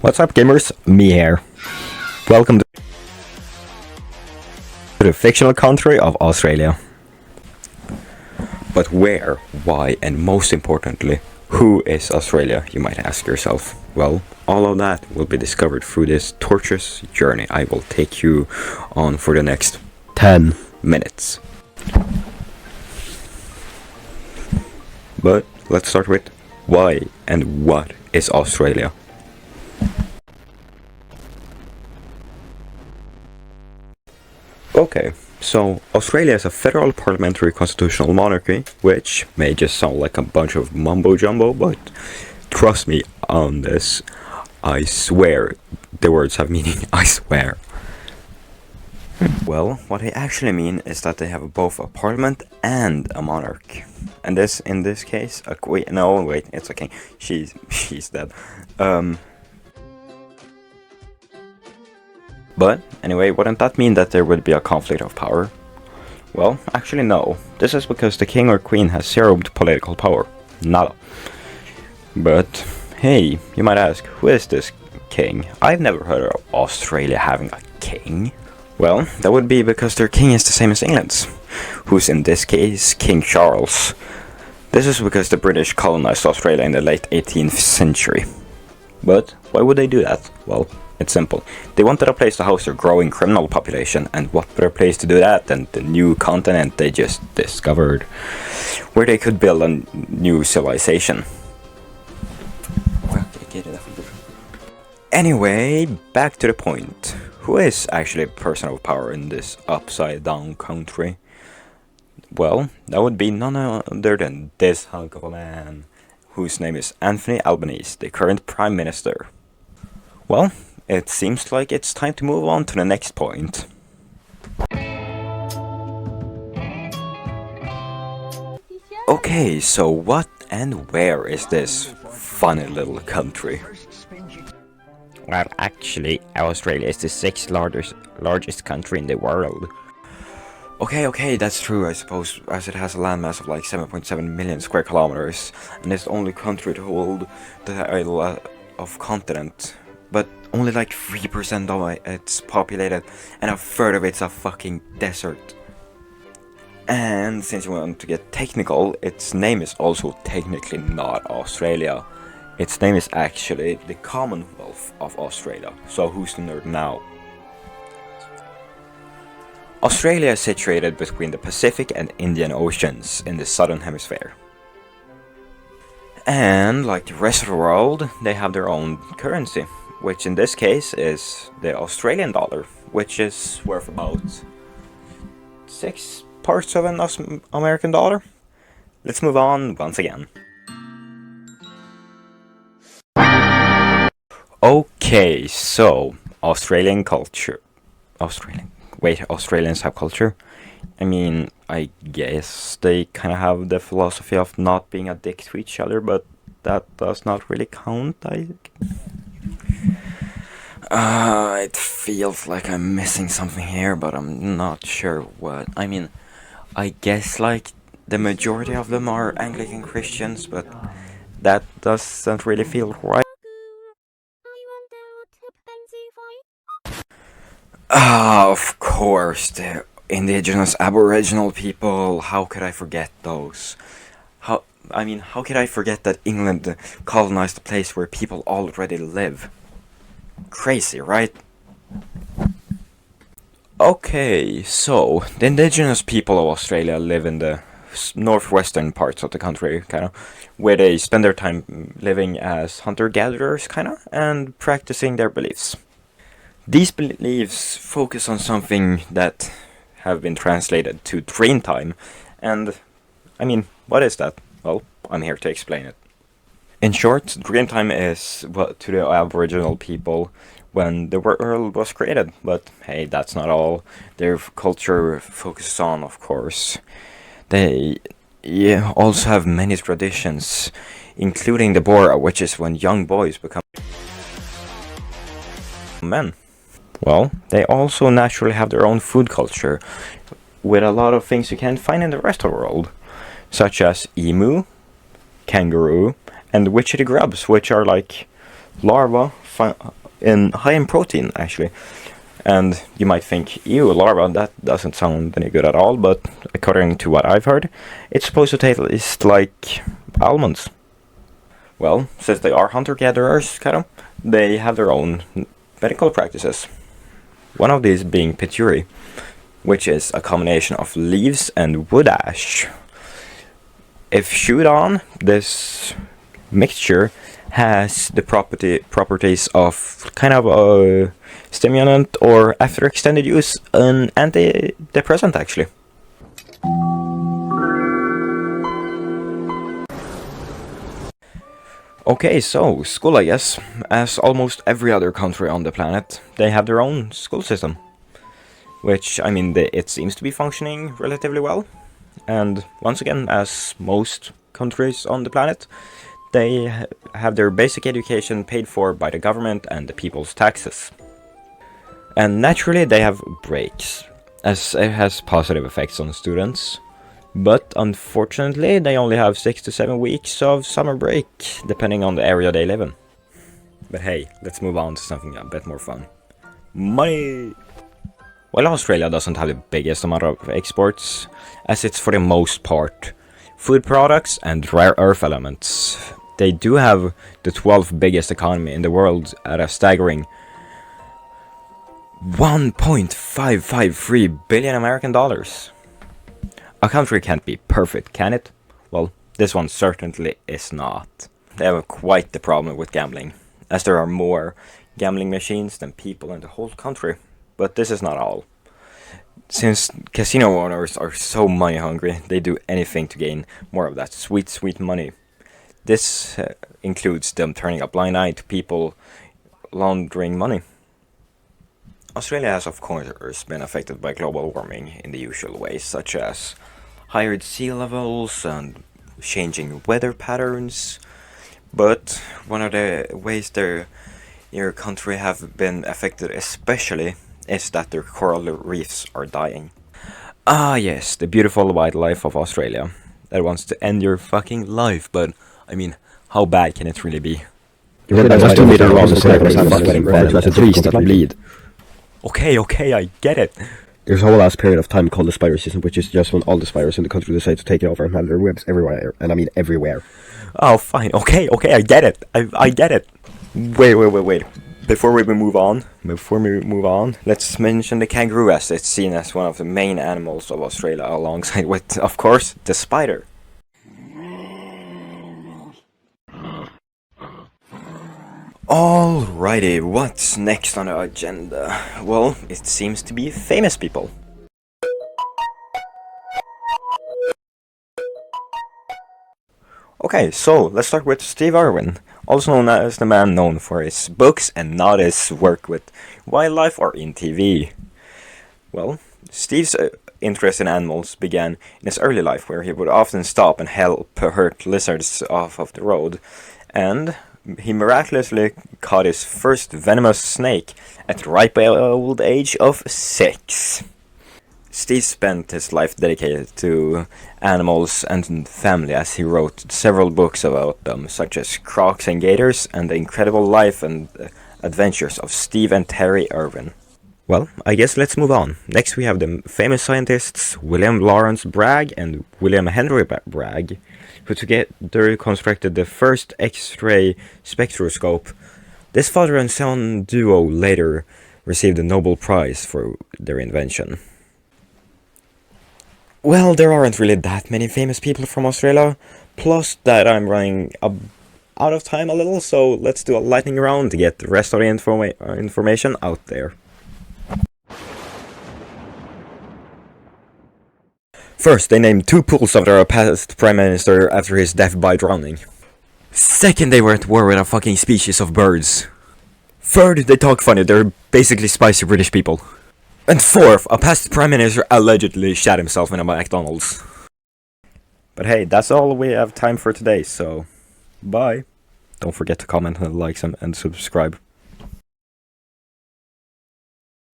What's up, gamers? Me here. Welcome to the fictional country of Australia. But where, why, and most importantly, who is Australia, you might ask yourself. Well, all of that will be discovered through this torturous journey I will take you on for the next 10 minutes. But let's start with why and what is Australia? Okay, so Australia is a federal parliamentary constitutional monarchy, which may just sound like a bunch of mumbo jumbo, but trust me on this, I swear the words have meaning, I swear. Well, what they actually mean is that they have both a parliament and a monarch. And this, in this case, a queen. No, wait, it's a king. She's dead. But, anyway, wouldn't that mean that there would be a conflict of power? Well, actually no. This is because the king or queen has zero political power. Nada. But, hey, you might ask, who is this king? I've never heard of Australia having a king. Well, that would be because their king is the same as England's, who's in this case King Charles. This is because the British colonized Australia in the late 18th century. But, why would they do that? Well, it's simple. They wanted a place to house their growing criminal population, and what better place to do that than the new continent they just discovered, where they could build a new civilization. Anyway, back to the point. Who is actually a person of power in this upside down country? Well, that would be none other than this hunk of a man, whose name is Anthony Albanese, the current Prime Minister. Well, it seems like it's time to move on to the next point. Okay, so what and where is this funny little country? Well, actually, Australia is the sixth largest country in the world. Okay, that's true, I suppose, as it has a landmass of like 7.7 million square kilometers, and it's the only country to hold the title of continent. But only like 3% of it's populated, and a third of it's a fucking desert. And since you want to get technical, its name is also technically not Australia. Its name is actually the Commonwealth of Australia. So who's the nerd now? Australia is situated between the Pacific and Indian Oceans in the southern hemisphere. And like the rest of the world, they have their own currency, which in this case is the Australian dollar, which is worth about 6 parts of an American dollar. Let's move on once again. Okay, so Australian culture. Australians have culture? I mean, I guess they kind of have the philosophy of not being a dick to each other, but that does not really count, it feels like I'm missing something here, but I'm not sure what. I mean, I guess like the majority of them are Anglican Christians, but that doesn't really feel right. Of course, the indigenous Aboriginal people, how could I forget those? How could I forget that England colonized a place where people already live? Crazy, right? Okay, so the indigenous people of Australia live in the northwestern parts of the country, kind of, where they spend their time living as hunter-gatherers, kind of, and practicing their beliefs. These beliefs focus on something that have been translated to dream time, and, what is that? Well, I'm here to explain it. In short, dream time is what to the Aboriginal people when the world was created, but hey, that's not all their culture focuses on, of course. They also have many traditions, including the Bora, which is when young boys become men. Well, they also naturally have their own food culture, with a lot of things you can't find in the rest of the world, such as emu, kangaroo, and witchetty grubs, which are like larvae high in protein actually. And you might think, ew, larva, that doesn't sound any good at all, but according to what I've heard, it's supposed to taste like almonds. Well, since they are hunter-gatherers, kind of, they have their own medical practices. One of these being pituri, which is a combination of leaves and wood ash. If chewed on, this mixture has the properties of kind of a stimulant, or after extended use, an antidepressant actually. Okay, so school, I guess. As almost every other country on the planet, they have their own school system. Which, I mean, it seems to be functioning relatively well. And once again, as most countries on the planet, they have their basic education paid for by the government and the people's taxes. And naturally they have breaks, as it has positive effects on students. But unfortunately they only have 6 to 7 weeks of summer break, depending on the area they live in. But hey, let's move on to something a bit more fun. Money! Well, Australia doesn't have the biggest amount of exports, as it's for the most part food products and rare earth elements. They do have the 12th biggest economy in the world at a staggering 1.553 billion American dollars. A country can't be perfect, can it? Well, this one certainly is not. They have quite the problem with gambling, as there are more gambling machines than people in the whole country. But this is not all. Since casino owners are so money hungry, they do anything to gain more of that sweet, sweet money. This includes them turning a blind eye to people laundering money. Australia has of course been affected by global warming in the usual ways, such as higher sea levels and changing weather patterns. But one of the ways your country have been affected especially is that their coral reefs are dying. Ah yes, the beautiful wildlife of Australia that wants to end your fucking life, but I mean, how bad can it really be? Okay, I get it. There's a whole last period of time called the spider season, which is just when all the spiders in the country decide to take it over and have their webs everywhere, and I mean everywhere. Oh, fine, okay, I get it. I get it. Wait. Before we move on, let's mention the kangaroo, as it's seen as one of the main animals of Australia, alongside with, of course, the spider. Alrighty, what's next on the agenda? Well, it seems to be famous people. Okay, so let's start with Steve Irwin, also known as the man known for his books and not his work with wildlife or in TV. Well, Steve's interest in animals began in his early life, where he would often stop and help hurt lizards off of the road, and he miraculously caught his first venomous snake at the ripe old age of 6. Steve spent his life dedicated to animals and family, as he wrote several books about them, such as Crocs and Gators and the Incredible Life and Adventures of Steve and Terry Irwin. Well, I guess let's move on. Next we have the famous scientists William Lawrence Bragg and William Henry Bragg, who together constructed the first X-ray spectroscope. This father and son duo later received a Nobel Prize for their invention. Well, there aren't really that many famous people from Australia, plus that I'm running out of time a little, so let's do a lightning round to get the rest of the information out there. First, they named 2 pools after a past prime minister after his death by drowning. Second, they were at war with a fucking species of birds. Third, they talk funny, they're basically spicy British people. And fourth, a past prime minister allegedly shat himself in a McDonald's. But hey, that's all we have time for today, so bye. Don't forget to comment and like and subscribe.